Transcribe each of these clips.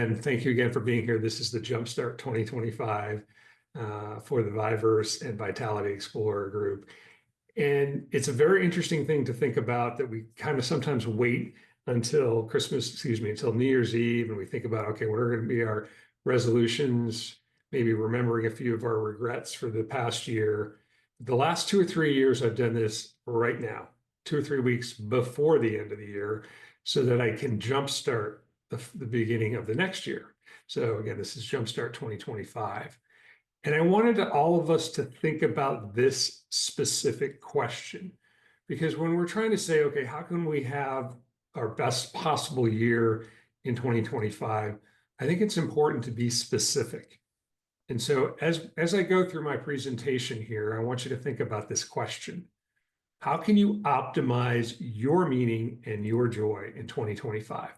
And thank you again for being here. This is the Jumpstart 2025 for the VyVerse and Vitality Explorer group. And it's a very interesting thing to think about that we kind of sometimes wait until until New Year's Eve, and we think about, okay, what are going to be our resolutions, maybe remembering a few of our regrets for the past year. The last 2 or 3 years, I've done this right now, 2 or 3 weeks before the end of the year, so that I can jumpstart the beginning of the next year. So again, this is Jumpstart 2025. And I wanted all of us to think about this specific question, because when we're trying to say, okay, how can we have our best possible year in 2025, I think it's important to be specific. And so as I go through my presentation here, I want you to think about this question. How can you optimize your meaning and your joy in 2025?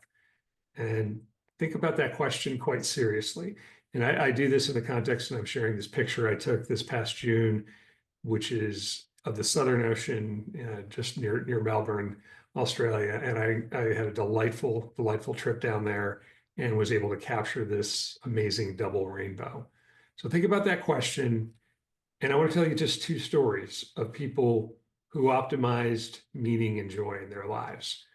And think about that question quite seriously. And I do this in the context, and I'm sharing this picture I took this past June, which is of the Southern Ocean, just near Melbourne, Australia. And I had a delightful trip down there and was able to capture this amazing double rainbow. So think about that question. And I want to tell you just 2 stories of people who optimized meaning and joy in their lives.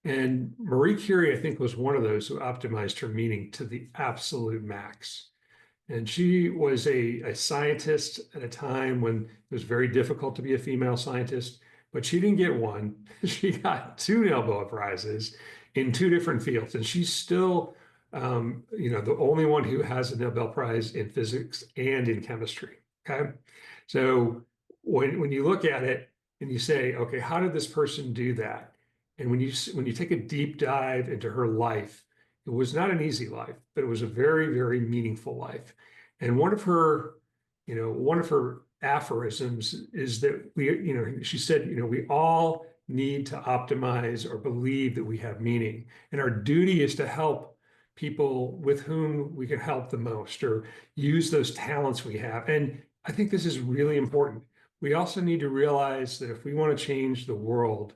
And Marie Curie, I think, was one of those who optimized her meaning to the absolute max. And she was a scientist at a time when it was very difficult to be a female scientist, but she didn't get one. She got 2 Nobel Prizes in 2 different fields. And she's still, the only one who has a Nobel Prize in physics and in chemistry, okay? So when you look at it and you say, okay, how did this person do that? And when you take a deep dive into her life, it was not an easy life, but it was a very, very meaningful life. And one of her aphorisms is that she said, we all need to optimize or believe that we have meaning. And our duty is to help people with whom we can help the most or use those talents we have. And I think this is really important. We also need to realize that if we want to change the world,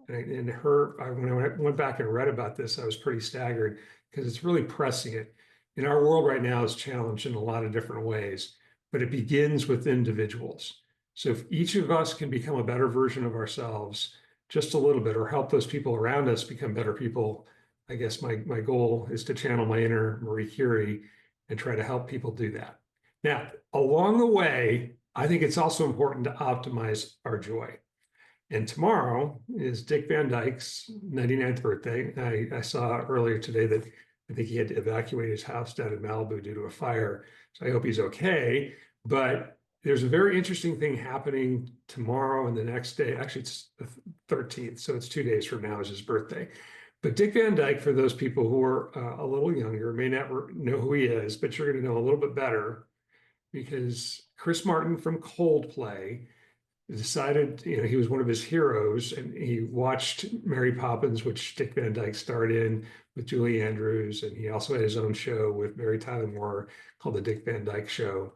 when I went back and read about this, I was pretty staggered because it's really prescient. And our world right now is challenged in a lot of different ways, but it begins with individuals. So if each of us can become a better version of ourselves just a little bit, or help those people around us become better people, I guess my goal is to channel my inner Marie Curie and try to help people do that. Now, along the way, I think it's also important to optimize our joy. And tomorrow is Dick Van Dyke's 99th birthday. I saw earlier today that I think he had to evacuate his house down in Malibu due to a fire. So I hope he's okay. But there's a very interesting thing happening tomorrow and the next day. Actually, it's the 13th, so it's 2 days from now is his birthday. But Dick Van Dyke, for those people who are a little younger, may not know who he is, but you're going to know a little bit better because Chris Martin from Coldplay decided, he was one of his heroes, and he watched Mary Poppins, which Dick Van Dyke starred in with Julie Andrews, and he also had his own show with Mary Tyler Moore called The Dick Van Dyke Show.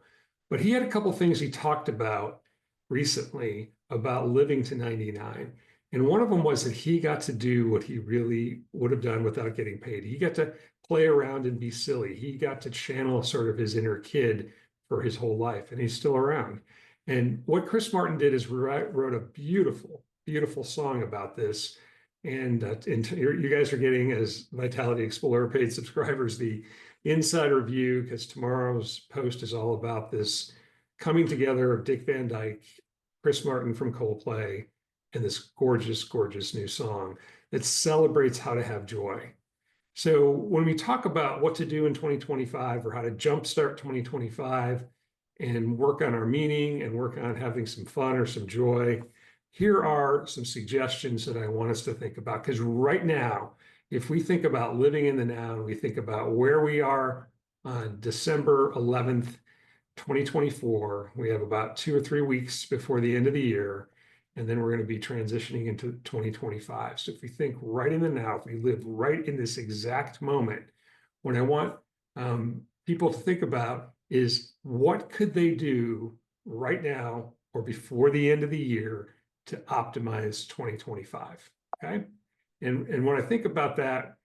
But he had a couple things he talked about recently about living to 99. And one of them was that he got to do what he really would have done without getting paid. He got to play around and be silly. He got to channel sort of his inner kid for his whole life, and he's still around. And what Chris Martin did is wrote a beautiful, beautiful song about this. And you guys are getting, as Vitality Explorer paid subscribers, the insider view, because tomorrow's post is all about this coming together of Dick Van Dyke, Chris Martin from Coldplay, and this gorgeous, gorgeous new song that celebrates how to have joy. So when we talk about what to do in 2025 or how to jumpstart 2025, and work on our meaning and work on having some fun or some joy, here are some suggestions that I want us to think about. Because right now, if we think about living in the now and we think about where we are on December 11th, 2024, we have about 2 or 3 weeks before the end of the year, and then we're going to be transitioning into 2025. So if we think right in the now, if we live right in this exact moment, what I want people to think about is what could they do right now or before the end of the year to optimize 2025, okay? And when I think about that,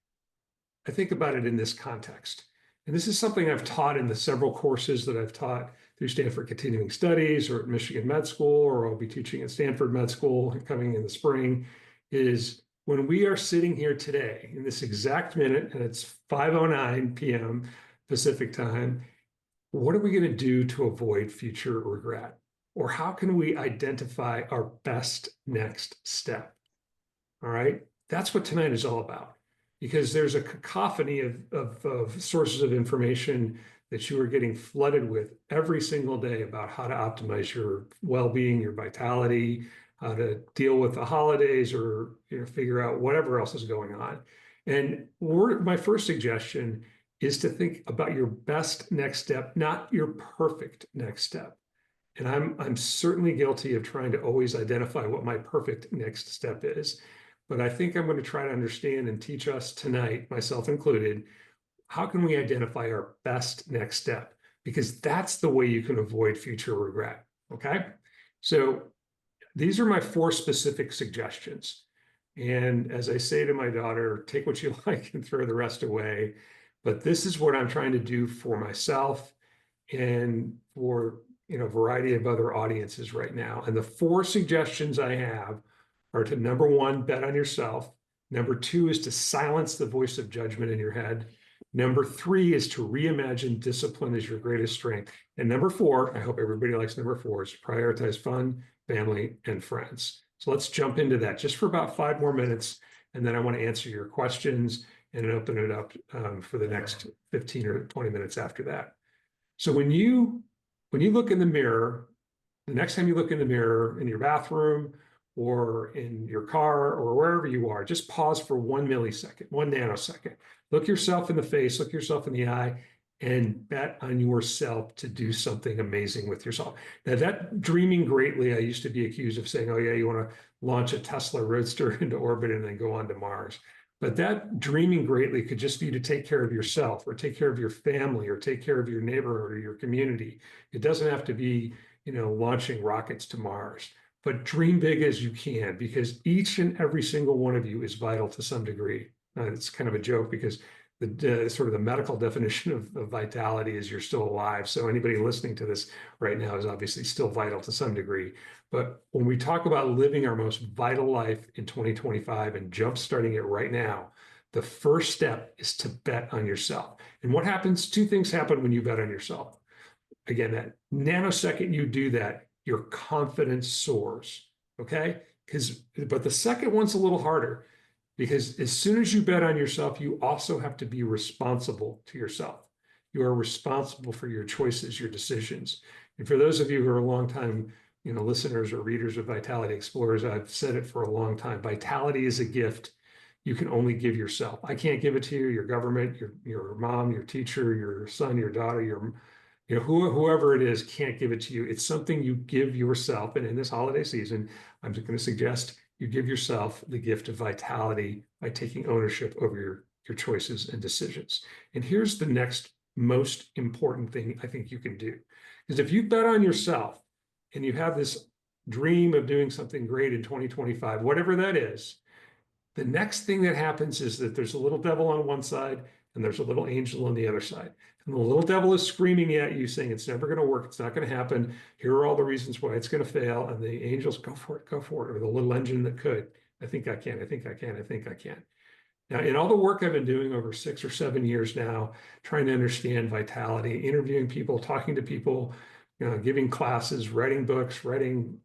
I think about it in this context. And this is something I've taught in the several courses that I've taught through Stanford Continuing Studies or at Michigan Med School, or I'll be teaching at Stanford Med School coming in the spring, is when we are sitting here today in this exact minute, and it's 5:09 p.m. Pacific time, what are we going to do to avoid future regret? Or how can we identify our best next step? All right. That's what tonight is all about, because there's a cacophony of sources of information that you are getting flooded with every single day about how to optimize your well-being, your vitality, how to deal with the holidays, or figure out whatever else is going on. And my first suggestion is to think about your best next step, not your perfect next step. And I'm certainly guilty of trying to always identify what my perfect next step is. But I think I'm going to try to understand and teach us tonight, myself included, how can we identify our best next step? Because that's the way you can avoid future regret. Okay. So these are my 4 specific suggestions. And as I say to my daughter, take what you like and throw the rest away. But this is what I'm trying to do for myself and for a variety of other audiences right now. And the 4 suggestions I have are to, number 1, bet on yourself. Number 2 is to silence the voice of judgment in your head. Number 3 is to reimagine discipline as your greatest strength. And number 4, I hope everybody likes number 4, is to prioritize fun, family, and friends. So let's jump into that just for about 5 more minutes. And then I want to answer your questions and open it up for the next 15 or 20 minutes after that. So when you look in the mirror, the next time you look in the mirror in your bathroom or in your car or wherever you are, just pause for 1 millisecond, 1 nanosecond. Look yourself in the face, look yourself in the eye, and bet on yourself to do something amazing with yourself. Now, that dreaming greatly, I used to be accused of saying, oh yeah, you want to launch a Tesla Roadster into orbit and then go on to Mars. But that dreaming greatly could just be to take care of yourself or take care of your family or take care of your neighborhood or your community. It doesn't have to be, launching rockets to Mars. But dream big as you can, because each and every single one of you is vital to some degree. It's kind of a joke because the sort of the medical definition of vitality is you're still alive. So anybody listening to this right now is obviously still vital to some degree. But when we talk about living our most vital life in 2025 and jumpstarting it right now, the first step is to bet on yourself. And what happens? 2 things happen when you bet on yourself. Again, that nanosecond you do that, your confidence soars. Okay? But the second one's a little harder, because as soon as you bet on yourself, you also have to be responsible to yourself. You are responsible for your choices, your decisions. And for those of you who are longtime, listeners or readers of Vitality Explorers, I've said it for a long time. Vitality is a gift you can only give yourself. I can't give it to you, your government, your mom, your teacher, your son, your daughter, whoever it is can't give it to you. It's something you give yourself. And in this holiday season, I'm just going to suggest you give yourself the gift of vitality by taking ownership over your choices and decisions. And here's the next most important thing I think you can do. Because if you bet on yourself and you have this dream of doing something great in 2025, whatever that is, the next thing that happens is that there's a little devil on one side and there's a little angel on the other side. And the little devil is screaming at you saying, it's never going to work. It's not going to happen. Here are all the reasons why it's going to fail. And the angels, go for it, go for it. Or the little engine that could. I think I can. I think I can. I think I can. Now, in all the work I've been doing over 6 or 7 years now, trying to understand vitality, interviewing people, talking to people, giving classes, writing books, writing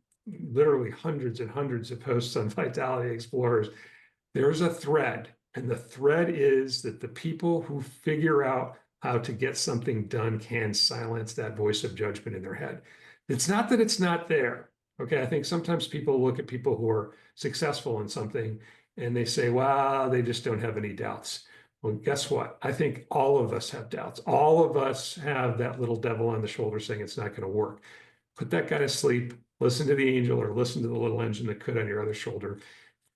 literally hundreds and hundreds of posts on Vitality Explorers, there's a thread. And the thread is that the people who figure out how to get something done can silence that voice of judgment in their head. It's not that it's not there. Okay, I think sometimes people look at people who are successful in something and they say, wow, they just don't have any doubts. Well, guess what? I think all of us have doubts. All of us have that little devil on the shoulder saying it's not going to work. Put that guy to sleep, listen to the angel or listen to the little engine that could on your other shoulder.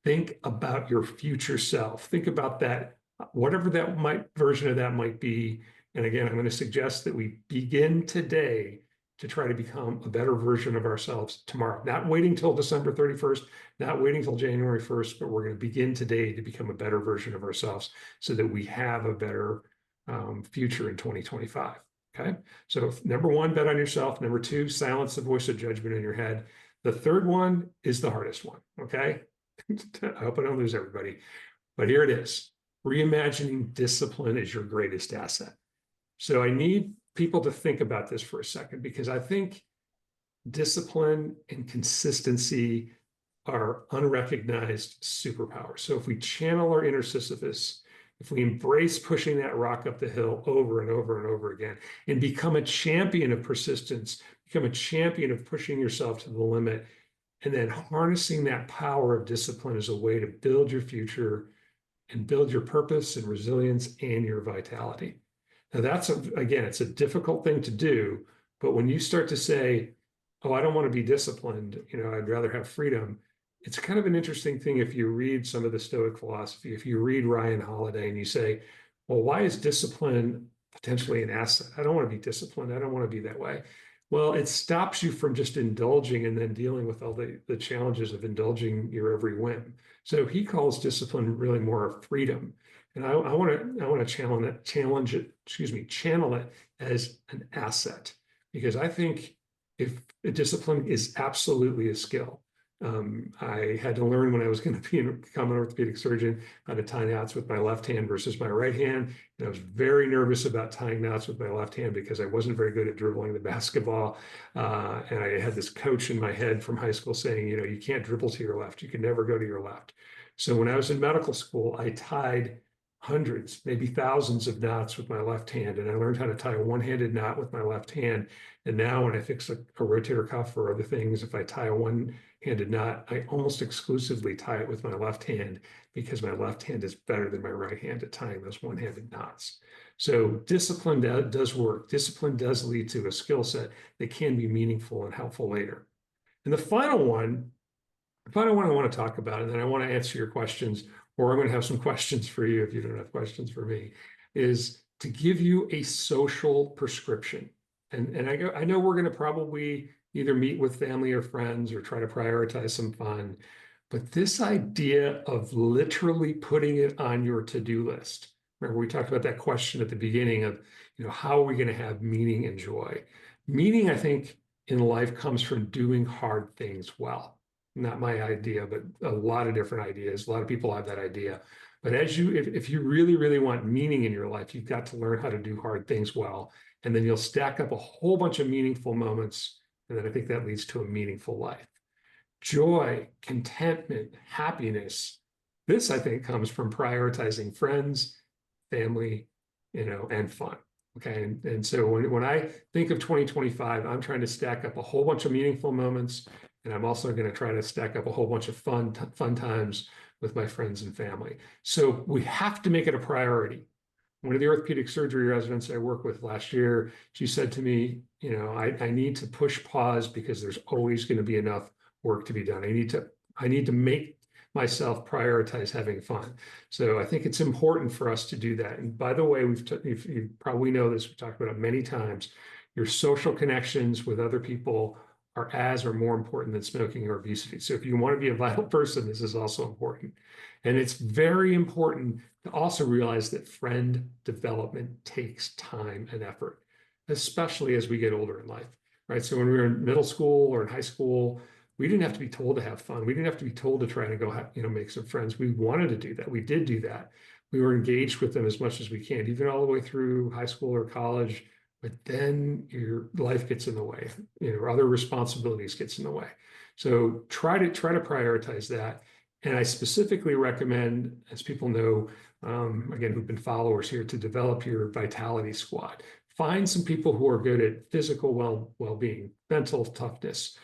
Think about your future self. Think about that, whatever that version of that might be. And again, I'm going to suggest that we begin today to try to become a better version of ourselves tomorrow. Not waiting till December 31st, not waiting till January 1st, but we're going to begin today to become a better version of ourselves so that we have a better future in 2025. Okay. So number one, bet on yourself. Number two, silence the voice of judgment in your head. The third one is the hardest one. Okay. I hope I don't lose everybody, but here it is. Reimagining discipline is your greatest asset. So I need people to think about this for a second, because I think discipline and consistency are unrecognized superpowers. So if we channel our inner Sisyphus, if we embrace pushing that rock up the hill over and over and over again, and become a champion of persistence, become a champion of pushing yourself to the limit, and then harnessing that power of discipline as a way to build your future and build your purpose and resilience and your vitality. Now that's, again, it's a difficult thing to do, but when you start to say, oh, I don't want to be disciplined, I'd rather have freedom. It's kind of an interesting thing if you read some of the Stoic philosophy, if you read Ryan Holiday and you say, well, why is discipline potentially an asset? I don't want to be disciplined. I don't want to be that way. Well, it stops you from just indulging and then dealing with all the challenges of indulging your every whim. So he calls discipline really more of freedom. And I want to channel it as an asset, because I think if discipline is absolutely a skill. I had to learn when I was going to become an orthopedic surgeon how to tie knots with my left hand versus my right hand. And I was very nervous about tying knots with my left hand because I wasn't very good at dribbling the basketball. And I had this coach in my head from high school saying, you can't dribble to your left. You can never go to your left. So when I was in medical school, I tied hundreds, maybe thousands of knots with my left hand. And I learned how to tie a one-handed knot with my left hand. And now when I fix a rotator cuff or other things, if I tie a one-handed knot, I almost exclusively tie it with my left hand, because my left hand is better than my right hand at tying those one-handed knots. So discipline does work. Discipline does lead to a skill set that can be meaningful and helpful later. And the final one I want to talk about, and then I want to answer your questions, or I'm going to have some questions for you if you don't have questions for me, is to give you a social prescription. And I know we're going to probably either meet with family or friends or try to prioritize some fun, but this idea of literally putting it on your to-do list. Remember, we talked about that question at the beginning of, how are we going to have meaning and joy? Meaning, I think, in life comes from doing hard things well. Not my idea, but a lot of different ideas. A lot of people have that idea. But if you really, really want meaning in your life, you've got to learn how to do hard things well. And then you'll stack up a whole bunch of meaningful moments. And then I think that leads to a meaningful life. Joy, contentment, happiness. This, I think, comes from prioritizing friends, family, and fun. Okay. And so when I think of 2025, I'm trying to stack up a whole bunch of meaningful moments. And I'm also going to try to stack up a whole bunch of fun times with my friends and family. So we have to make it a priority. One of the orthopedic surgery residents I worked with last year, she said to me, I need to push pause because there's always going to be enough work to be done. I need to make myself prioritize having fun. So I think it's important for us to do that. And by the way, you probably know this, we've talked about it many times, your social connections with other people are as or more important than smoking or obesity. So if you want to be a vital person, this is also important. And it's very important to also realize that friend development takes time and effort, especially as we get older in life, right? So when we were in middle school or in high school, we didn't have to be told to have fun. We didn't have to be told to try to go, make some friends. We wanted to do that. We did do that. We were engaged with them as much as we can, even all the way through high school or college. But then your life gets in the way, other responsibilities gets in the way. So try to prioritize that. And I specifically recommend, as people know, again, who've been followers here, to develop your vitality squad. Find some people who are good at physical well-being, mental toughness,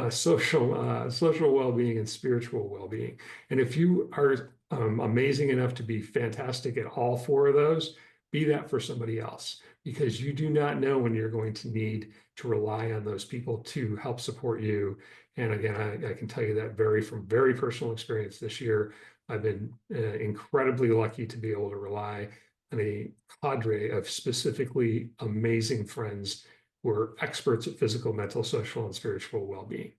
social well-being, and spiritual well-being. And if you are amazing enough to be fantastic at all four of those, be that for somebody else, because you do not know when you're going to need to rely on those people to help support you. And again, I can tell you that from very personal experience this year. I've been incredibly lucky to be able to rely on a cadre of specifically amazing friends who are experts at physical, mental, social, and spiritual well-being.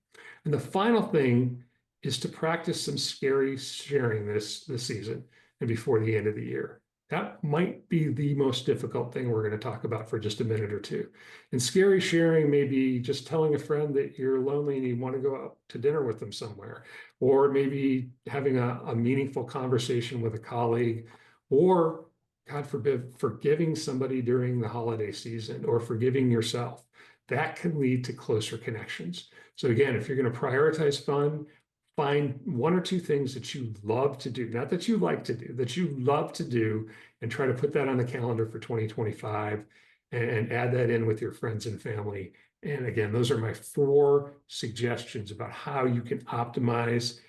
And the final thing is to practice some scary sharing this season and before the end of the year. That might be the most difficult thing we're going to talk about for just a minute or two. And scary sharing may be just telling a friend that you're lonely and you want to go out to dinner with them somewhere, or maybe having a meaningful conversation with a colleague, or God forbid, forgiving somebody during the holiday season or forgiving yourself. That can lead to closer connections. So again, if you're going to prioritize fun, find one or two things that you love to do, not that you like to do, that you love to do, and try to put that on the calendar for 2025 and add that in with your friends and family. And again, those are my 4 suggestions about how you can optimize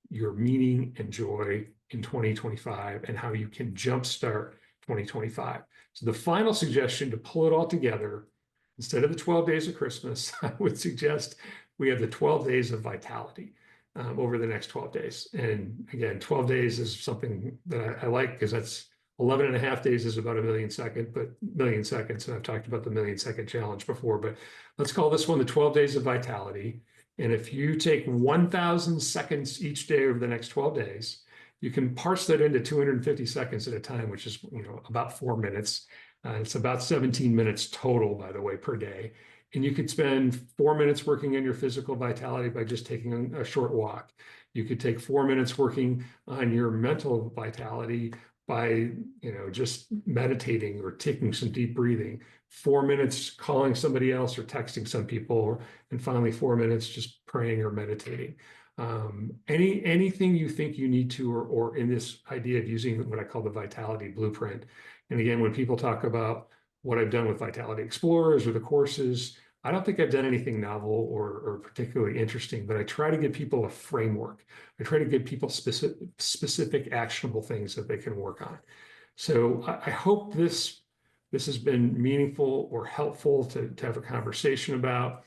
your meaning and joy in 2025 and how you can jumpstart 2025. So the final suggestion to pull it all together, instead of the 12 days of Christmas, I would suggest we have the 12 days of vitality. Over the next 12 days. And again, 12 days is something that I like because that's 11 and a half days is about a million seconds. And I've talked about the million-second challenge before, but let's call this one the 12 days of vitality. And if you take 1,000 seconds each day over the next 12 days, you can parse that into 250 seconds at a time, which is, about 4 minutes. It's about 17 minutes total, by the way, per day. And you could spend 4 minutes working on your physical vitality by just taking a short walk. You could take 4 minutes working on your mental vitality by, just meditating or taking some deep breathing. 4 minutes calling somebody else or texting some people, and finally 4 minutes just praying or meditating. Anything you think you need to, or in this idea of using what I call the vitality blueprint. And again, when people talk about what I've done with Vitality Explorers or the courses, I don't think I've done anything novel or particularly interesting, but I try to give people a framework. I try to give people specific actionable things that they can work on. So I hope this has been meaningful or helpful to have a conversation about.